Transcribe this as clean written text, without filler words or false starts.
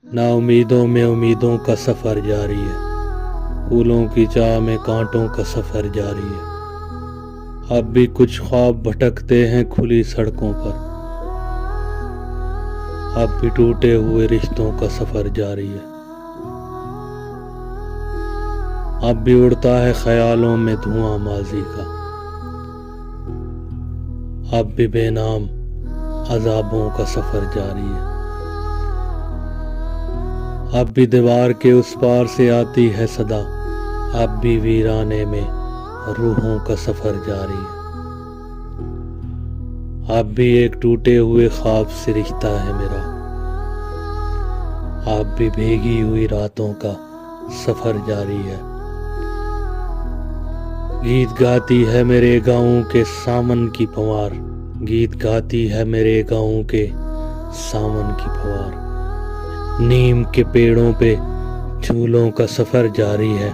نا امیدوں میں امیدوں کا سفر جاری ہے، پھولوں کی چاہ میں کانٹوں کا سفر جاری ہے۔ اب بھی کچھ خواب بھٹکتے ہیں کھلی سڑکوں پر، اب بھی ٹوٹے ہوئے رشتوں کا سفر جاری ہے۔ اب بھی اڑتا ہے خیالوں میں دھواں ماضی کا، اب بھی بے نام عذابوں کا سفر جاری ہے۔ اب بھی دیوار کے اس پار سے آتی ہے صدا، اب بھی ویرانے میں روحوں کا سفر جاری ہے۔ اب بھی ایک ٹوٹے ہوئے خواب سے رشتہ ہے میرا، اب بھی بھیگی ہوئی راتوں کا سفر جاری ہے۔ گیت گاتی ہے میرے گاؤں کے سامن کی پنوار، گیت گاتی ہے میرے گاؤں کے سامن کی پنوار۔ نیم کے پیڑوں پہ جھولوں کا سفر جاری ہے،